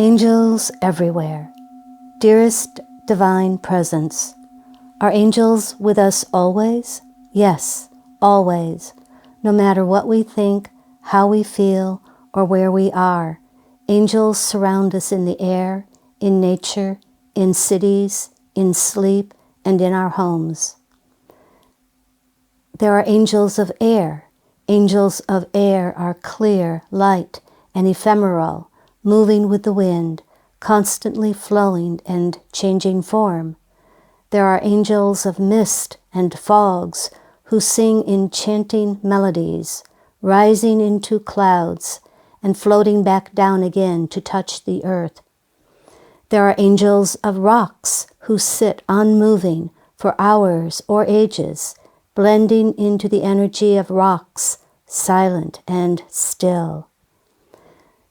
Angels everywhere. Dearest Divine Presence, are angels with us always? Yes, always. No matter what we think, how we feel, or where we are, angels surround us in the air, in nature, in cities, in sleep, and in our homes. There are angels of air. Angels of air are clear, light, and ephemeral, moving with the wind, constantly flowing and changing form. There are angels of mist and fogs who sing enchanting melodies, rising into clouds and floating back down again to touch the earth. There are angels of rocks who sit unmoving for hours or ages, blending into the energy of rocks, silent and still.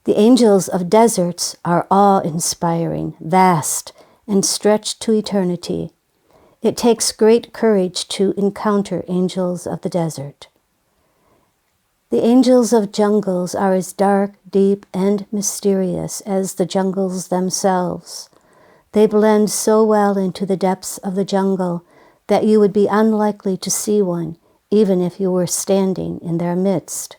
The angels of deserts are awe-inspiring, vast, and stretched to eternity. It takes great courage to encounter angels of the desert. The angels of jungles are as dark, deep, and mysterious as the jungles themselves. They blend so well into the depths of the jungle that you would be unlikely to see one, even if you were standing in their midst.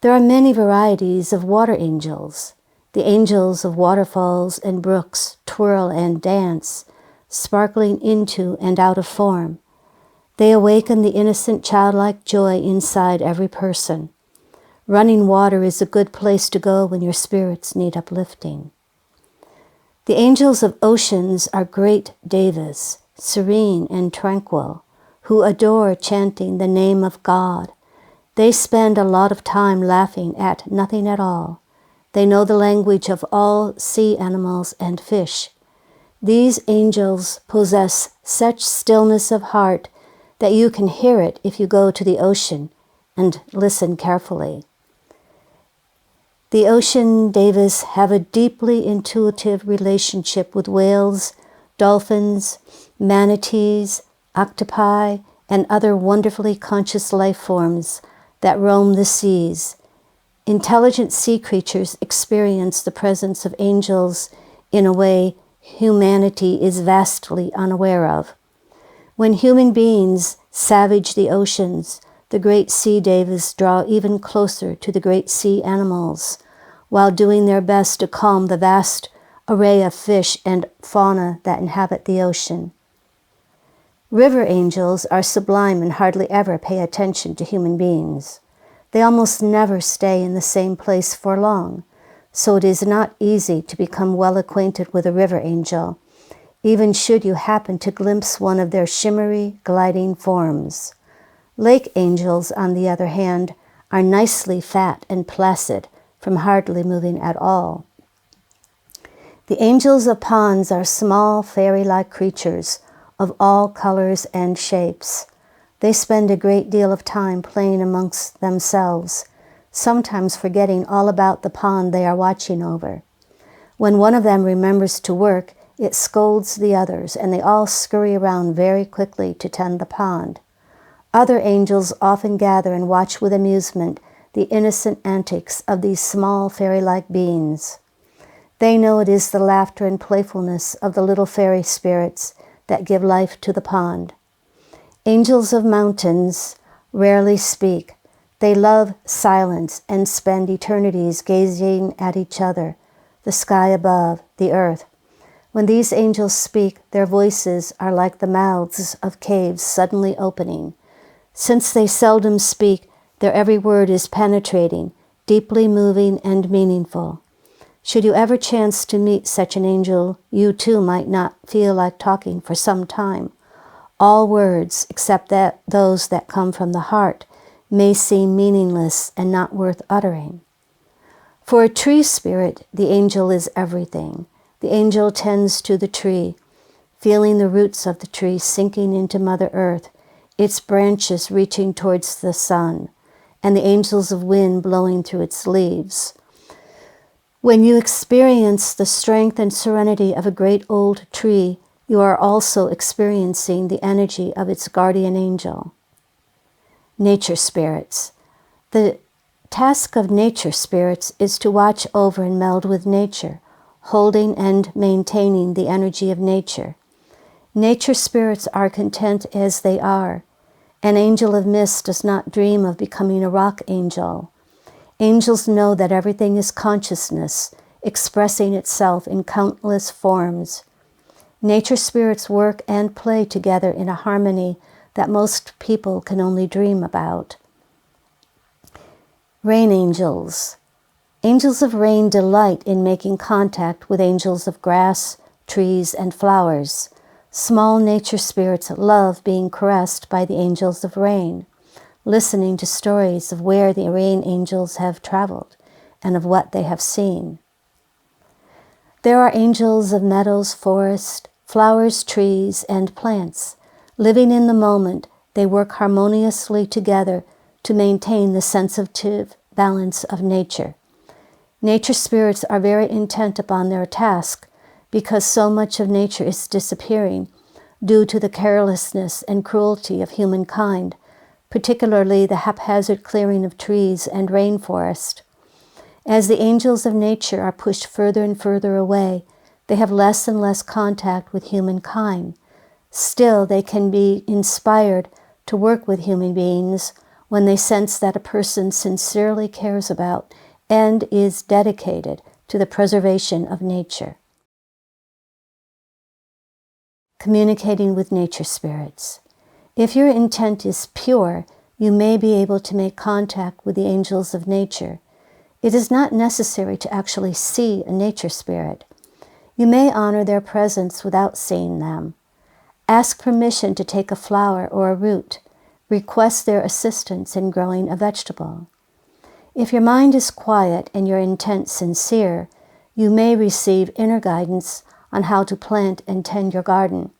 There are many varieties of water angels. The angels of waterfalls and brooks twirl and dance, sparkling into and out of form. They awaken the innocent childlike joy inside every person. Running water is a good place to go when your spirits need uplifting. The angels of oceans are great devas, serene and tranquil, who adore chanting the name of God. They spend a lot of time laughing at nothing at all. They know the language of all sea animals and fish. These angels possess such stillness of heart that you can hear it if you go to the ocean and listen carefully. The ocean devas have a deeply intuitive relationship with whales, dolphins, manatees, octopi, and other wonderfully conscious life forms that roam the seas. Intelligent sea creatures experience the presence of angels in a way humanity is vastly unaware of. When human beings savage the oceans, the great sea devas draw even closer to the great sea animals, while doing their best to calm the vast array of fish and fauna that inhabit the ocean. River angels are sublime and hardly ever pay attention to human beings. They almost never stay in the same place for long, so it is not easy to become well acquainted with a river angel, even should you happen to glimpse one of their shimmery, gliding forms. Lake angels, on the other hand, are nicely fat and placid, from hardly moving at all. The angels of ponds are small, fairy-like creatures of all colors and shapes. They spend a great deal of time playing amongst themselves, sometimes forgetting all about the pond they are watching over. When one of them remembers to work, it scolds the others, and they all scurry around very quickly to tend the pond. Other angels often gather and watch with amusement the innocent antics of these small fairy-like beings. They know it is the laughter and playfulness of the little fairy spirits that give life to the pond. Angels of mountains rarely speak. They love silence and spend eternities gazing at each other, the sky above, the earth. When these angels speak, their voices are like the mouths of caves suddenly opening. Since they seldom speak, their every word is penetrating, deeply moving and meaningful. Should you ever chance to meet such an angel, you too might not feel like talking for some time. All words, except those that come from the heart, may seem meaningless and not worth uttering. For a tree spirit, the angel is everything. The angel tends to the tree, feeling the roots of the tree sinking into Mother Earth, its branches reaching towards the sun, and the angels of wind blowing through its leaves. When you experience the strength and serenity of a great old tree, you are also experiencing the energy of its guardian angel. Nature spirits. The task of nature spirits is to watch over and meld with nature, holding and maintaining the energy of nature. Nature spirits are content as they are. An angel of mist does not dream of becoming a rock angel. Angels know that everything is consciousness, expressing itself in countless forms. Nature spirits work and play together in a harmony that most people can only dream about. Rain angels. Angels of rain delight in making contact with angels of grass, trees, and flowers. Small nature spirits love being caressed by the angels of rain, listening to stories of where the rain angels have traveled and of what they have seen. There are angels of meadows, forest, flowers, trees, and plants. Living in the moment, they work harmoniously together to maintain the sensitive balance of nature. Nature spirits are very intent upon their task because so much of nature is disappearing due to the carelessness and cruelty of humankind, particularly the haphazard clearing of trees and rainforest. As the angels of nature are pushed further and further away, they have less and less contact with humankind. Still, they can be inspired to work with human beings when they sense that a person sincerely cares about and is dedicated to the preservation of nature. Communicating with nature spirits. If your intent is pure, you may be able to make contact with the angels of nature. It is not necessary to actually see a nature spirit. You may honor their presence without seeing them. Ask permission to take a flower or a root. Request their assistance in growing a vegetable. If your mind is quiet and your intent sincere, you may receive inner guidance on how to plant and tend your garden.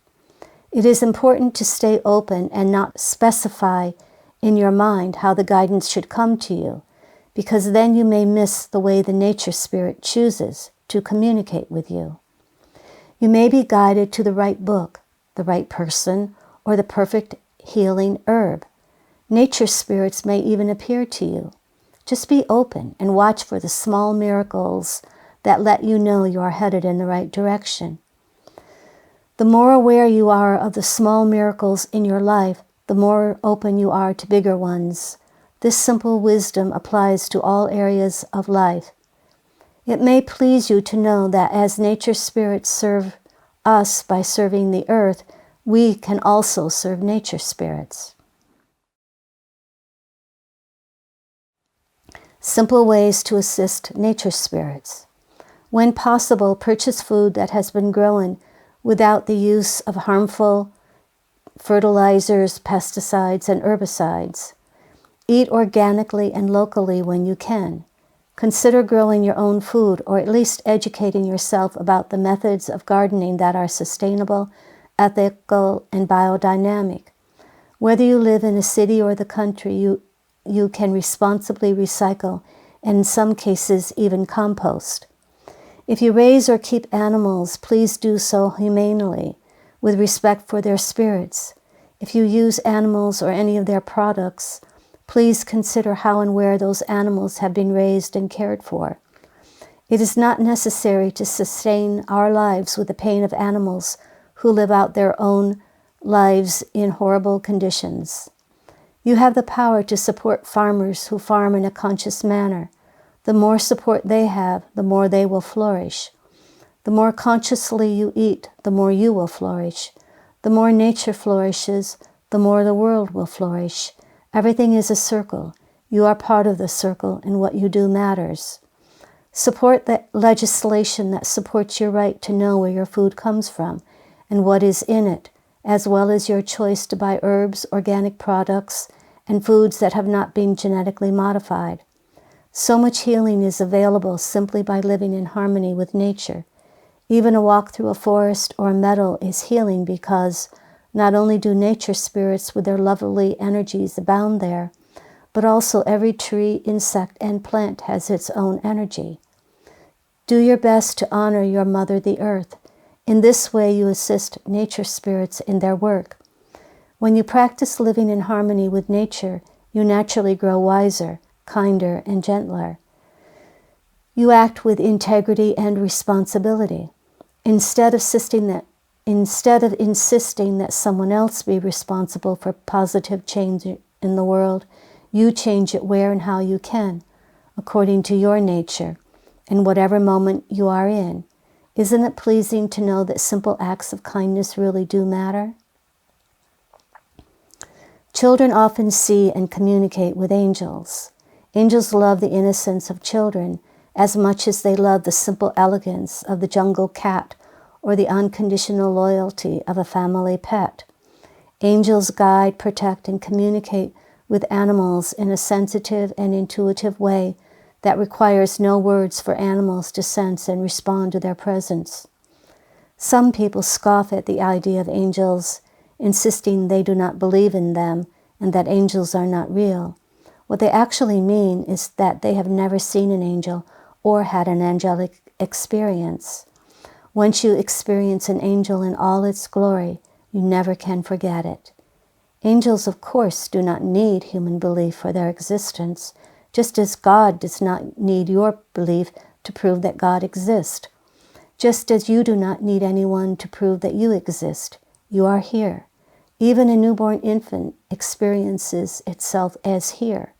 It is important to stay open and not specify in your mind how the guidance should come to you, because then you may miss the way the nature spirit chooses to communicate with you. You may be guided to the right book, the right person, or the perfect healing herb. Nature spirits may even appear to you. Just be open and watch for the small miracles that let you know you are headed in the right direction. The more aware you are of the small miracles in your life, the more open you are to bigger ones. This simple wisdom applies to all areas of life. It may please you to know that as nature spirits serve us by serving the earth, we can also serve nature spirits. Simple ways to assist nature spirits. When possible, purchase food that has been grown without the use of harmful fertilizers, pesticides, and herbicides. Eat organically and locally when you can. Consider growing your own food, or at least educating yourself about the methods of gardening that are sustainable, ethical, and biodynamic. Whether you live in a city or the country, you can responsibly recycle, and in some cases even compost. If you raise or keep animals, please do so humanely, with respect for their spirits. If you use animals or any of their products, please consider how and where those animals have been raised and cared for. It is not necessary to sustain our lives with the pain of animals who live out their own lives in horrible conditions. You have the power to support farmers who farm in a conscious manner. The more support they have, the more they will flourish. The more consciously you eat, the more you will flourish. The more nature flourishes, the more the world will flourish. Everything is a circle. You are part of the circle, and what you do matters. Support the legislation that supports your right to know where your food comes from and what is in it, as well as your choice to buy herbs, organic products, and foods that have not been genetically modified. So much healing is available simply by living in harmony with nature. Even a walk through a forest or a meadow is healing because not only do nature spirits with their lovely energies abound there, but also every tree, insect, and plant has its own energy. Do your best to honor your mother, the earth. In this way, you assist nature spirits in their work. When you practice living in harmony with nature, you naturally grow wiser, kinder, and gentler. You act with integrity and responsibility. Instead of insisting that someone else be responsible for positive change in the world, you change it where and how you can, according to your nature, in whatever moment you are in. Isn't it pleasing to know that simple acts of kindness really do matter? Children often see and communicate with angels. Angels love the innocence of children as much as they love the simple elegance of the jungle cat or the unconditional loyalty of a family pet. Angels guide, protect, and communicate with animals in a sensitive and intuitive way that requires no words for animals to sense and respond to their presence. Some people scoff at the idea of angels, insisting they do not believe in them and that angels are not real. What they actually mean is that they have never seen an angel or had an angelic experience. Once you experience an angel in all its glory, you never can forget it. Angels, of course, do not need human belief for their existence, just as God does not need your belief to prove that God exists. Just as you do not need anyone to prove that you exist, you are here. Even a newborn infant experiences itself as here.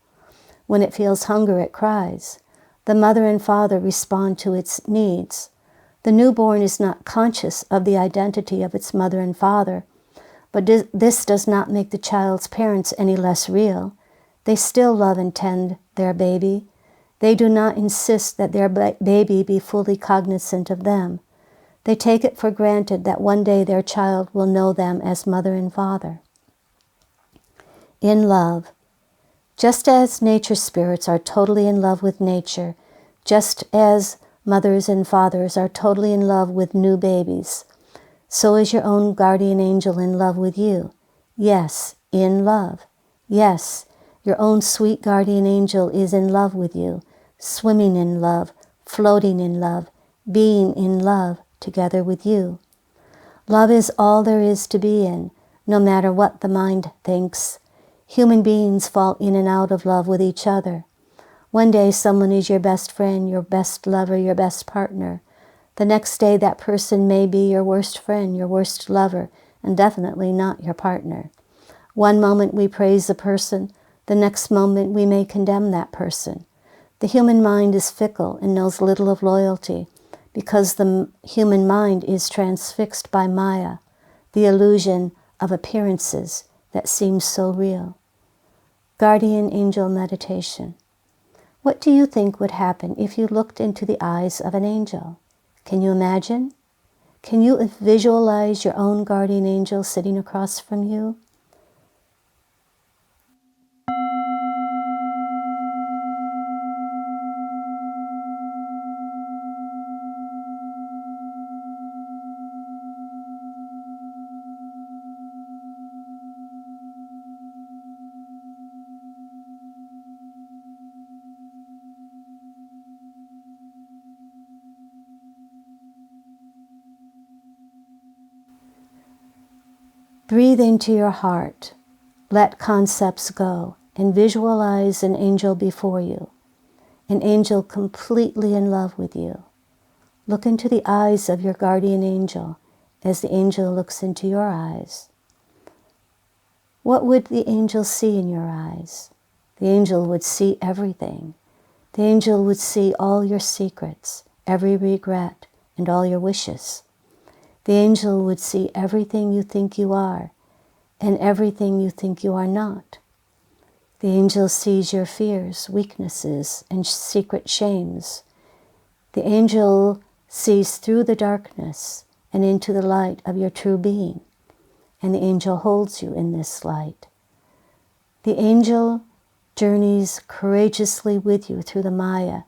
When it feels hunger, it cries. The mother and father respond to its needs. The newborn is not conscious of the identity of its mother and father, but this does not make the child's parents any less real. They still love and tend their baby. They do not insist that their baby be fully cognizant of them. They take it for granted that one day their child will know them as mother and father. In love. Just as nature spirits are totally in love with nature, just as mothers and fathers are totally in love with new babies, so is your own guardian angel in love with you. Yes, in love. Yes, your own sweet guardian angel is in love with you, swimming in love, floating in love, being in love together with you. Love is all there is to be in, no matter what the mind thinks. Human beings fall in and out of love with each other. One day someone is your best friend, your best lover, your best partner. The next day that person may be your worst friend, your worst lover, and definitely not your partner. One moment we praise a person, the next moment we may condemn that person. The human mind is fickle and knows little of loyalty because the human mind is transfixed by Maya, the illusion of appearances that seems so real. Guardian Angel Meditation. What do you think would happen if you looked into the eyes of an angel? Can you imagine? Can you visualize your own guardian angel sitting across from you? Breathe into your heart. Let concepts go and visualize an angel before you, an angel completely in love with you. Look into the eyes of your guardian angel as the angel looks into your eyes. What would the angel see in your eyes? The angel would see everything. The angel would see all your secrets, every regret, and all your wishes. The angel would see everything you think you are and everything you think you are not. The angel sees your fears, weaknesses, and secret shames. The angel sees through the darkness and into the light of your true being, and the angel holds you in this light. The angel journeys courageously with you through the Maya,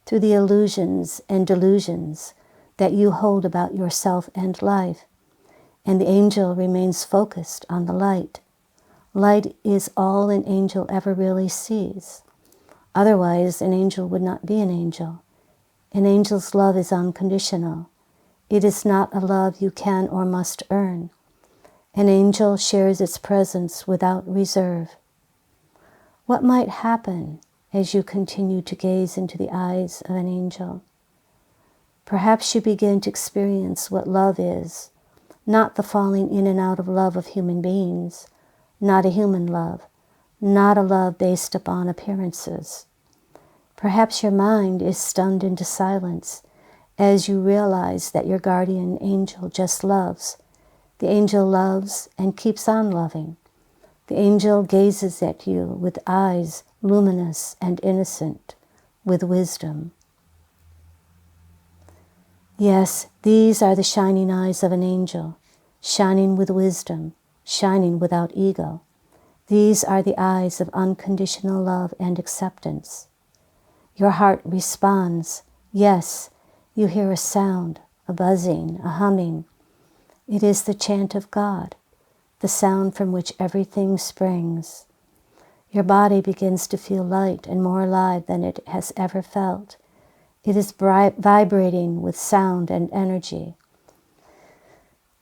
through the illusions and delusions that you hold about yourself and life, and the angel remains focused on the light. Light is all an angel ever really sees. Otherwise, an angel would not be an angel. An angel's love is unconditional. It is not a love you can or must earn. An angel shares its presence without reserve. What might happen as you continue to gaze into the eyes of an angel. Perhaps you begin to experience what love is, not the falling in and out of love of human beings, not a human love, not a love based upon appearances. Perhaps your mind is stunned into silence as you realize that your guardian angel just loves. The angel loves and keeps on loving. The angel gazes at you with eyes luminous and innocent, with wisdom. Yes, these are the shining eyes of an angel, shining with wisdom, shining without ego. These are the eyes of unconditional love and acceptance. Your heart responds. Yes, you hear a sound, a buzzing, a humming. It is the chant of God, the sound from which everything springs. Your body begins to feel light and more alive than it has ever felt. It is vibrating with sound and energy.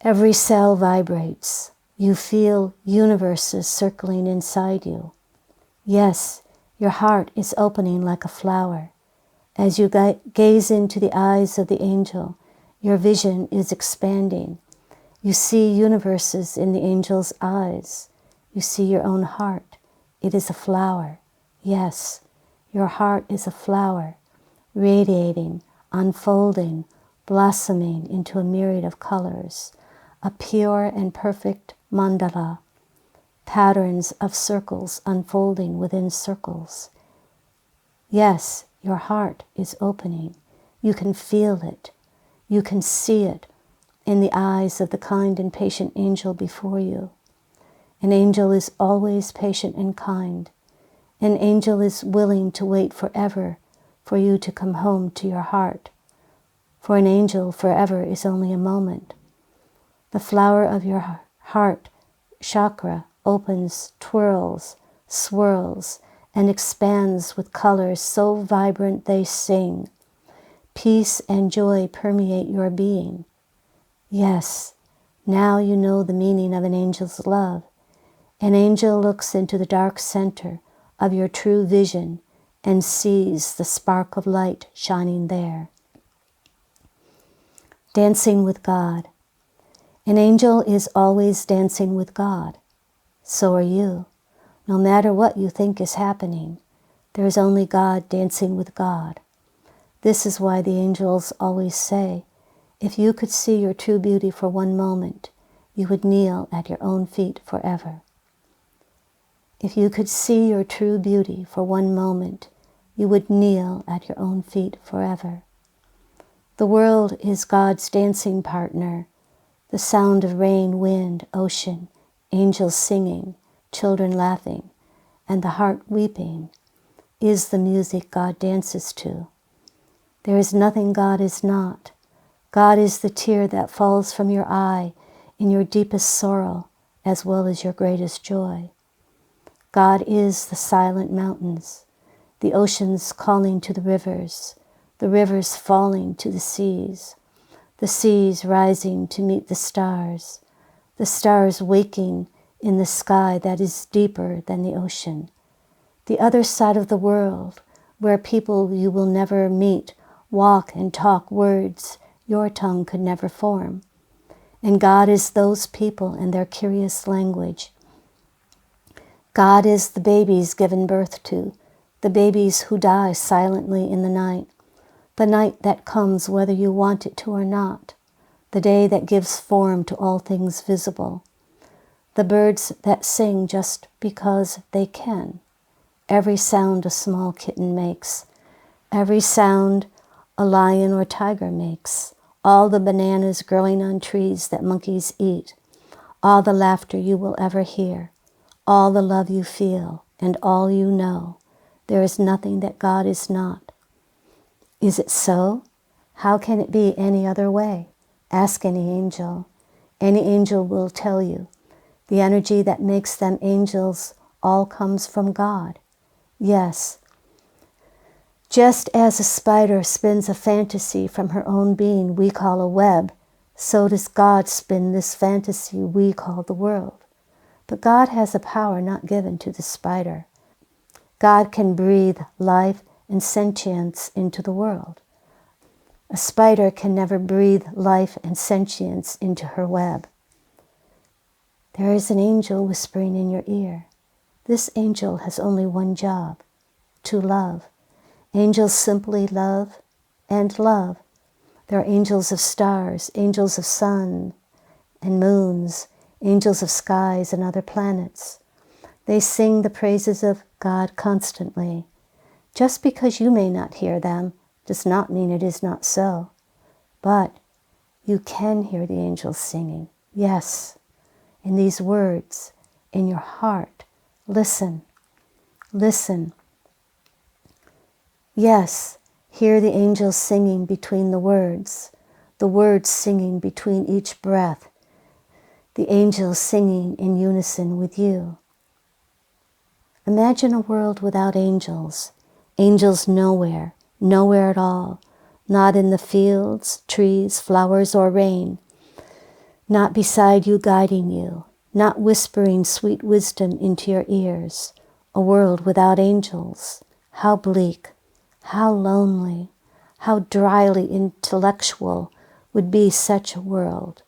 Every cell vibrates. You feel universes circling inside you. Yes, your heart is opening like a flower. As you gaze into the eyes of the angel, your vision is expanding. You see universes in the angel's eyes. You see your own heart. It is a flower. Yes, your heart is a flower, radiating, unfolding, blossoming into a myriad of colors, a pure and perfect mandala, patterns of circles unfolding within circles. Yes, your heart is opening. You can feel it. You can see it in the eyes of the kind and patient angel before you. An angel is always patient and kind. An angel is willing to wait forever for you to come home to your heart. For an angel, forever is only a moment. The flower of your heart chakra opens, twirls, swirls, and expands with colors so vibrant they sing. Peace and joy permeate your being. Yes, now you know the meaning of an angel's love. An angel looks into the dark center of your true vision and sees the spark of light shining there. Dancing with God. An angel is always dancing with God. So are you. No matter what you think is happening, there is only God dancing with God. This is why the angels always say, if you could see your true beauty for one moment, you would kneel at your own feet forever. If you could see your true beauty for one moment, you would kneel at your own feet forever. The world is God's dancing partner. The sound of rain, wind, ocean, angels singing, children laughing, and the heart weeping is the music God dances to. There is nothing God is not. God is the tear that falls from your eye in your deepest sorrow as well as your greatest joy. God is the silent mountains, the oceans calling to the rivers falling to the seas rising to meet the stars waking in the sky that is deeper than the ocean. The other side of the world, where people you will never meet walk and talk words your tongue could never form. And God is those people and their curious language. God is the babies given birth to, the babies who die silently in the night that comes whether you want it to or not, the day that gives form to all things visible, the birds that sing just because they can, every sound a small kitten makes, every sound a lion or tiger makes, all the bananas growing on trees that monkeys eat, all the laughter you will ever hear, all the love you feel, and all you know. There is nothing that God is not. Is it so? How can it be any other way? Ask any angel. Any angel will tell you. The energy that makes them angels all comes from God. Yes. Just as a spider spins a fantasy from her own being we call a web, so does God spin this fantasy we call the world. But God has a power not given to the spider. God can breathe life and sentience into the world. A spider can never breathe life and sentience into her web. There is an angel whispering in your ear. This angel has only one job, to love. Angels simply love and love. There are angels of stars, angels of sun and moons, angels of skies and other planets. They sing the praises of God constantly. Just because you may not hear them does not mean it is not so. But you can hear the angels singing. Yes, in these words, in your heart. Listen, listen. Yes, hear the angels singing between the words singing between each breath, the angels singing in unison with you. Imagine a world without angels, angels nowhere, nowhere at all, not in the fields, trees, flowers, or rain, not beside you guiding you, not whispering sweet wisdom into your ears. A world without angels. How bleak, how lonely, how dryly intellectual would be such a world.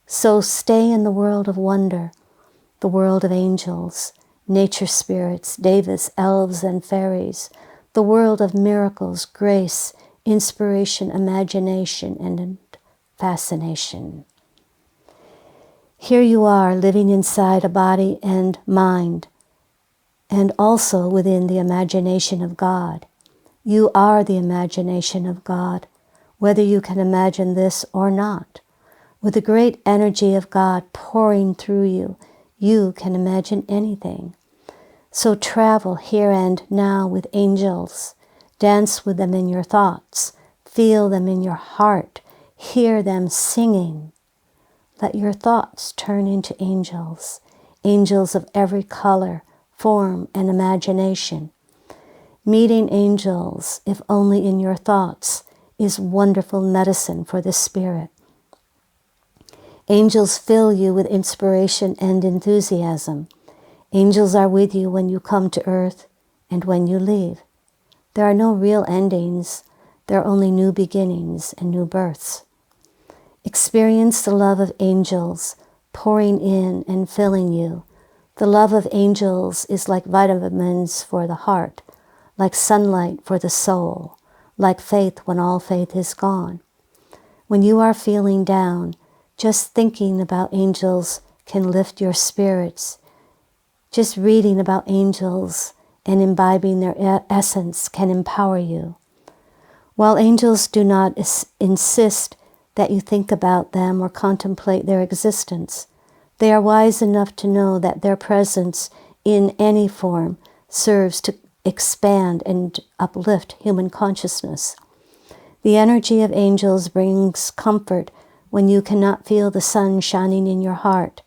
So stay in the world of wonder, the world of angels, nature spirits, devas, elves, and fairies, the world of miracles, grace, inspiration, imagination, and fascination. Here you are living inside a body and mind, and also within the imagination of God. You are the imagination of God, whether you can imagine this or not. With the great energy of God pouring through you, you can imagine anything. So travel here and now with angels. Dance with them in your thoughts. Feel them in your heart. Hear them singing. Let your thoughts turn into angels, angels of every color, form, and imagination. Meeting angels, if only in your thoughts, is wonderful medicine for the spirit. Angels fill you with inspiration and enthusiasm. Angels are with you when you come to earth and when you leave. There are no real endings. There are only new beginnings and new births. Experience the love of angels pouring in and filling you. The love of angels is like vitamins for the heart, like sunlight for the soul, like faith when all faith is gone. When you are feeling down, just thinking about angels can lift your spirits. Just reading about angels and imbibing their essence can empower you. While angels do not insist that you think about them or contemplate their existence, they are wise enough to know that their presence in any form serves to expand and uplift human consciousness. The energy of angels brings comfort when you cannot feel the sun shining in your heart.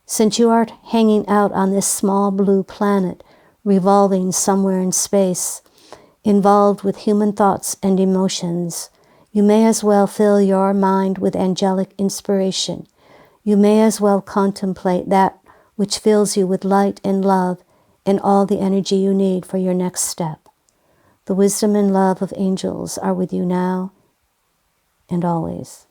Since you are hanging out on this small blue planet, revolving somewhere in space, involved with human thoughts and emotions, you may as well fill your mind with angelic inspiration. You may as well contemplate that which fills you with light and love and all the energy you need for your next step. The wisdom and love of angels are with you now and always.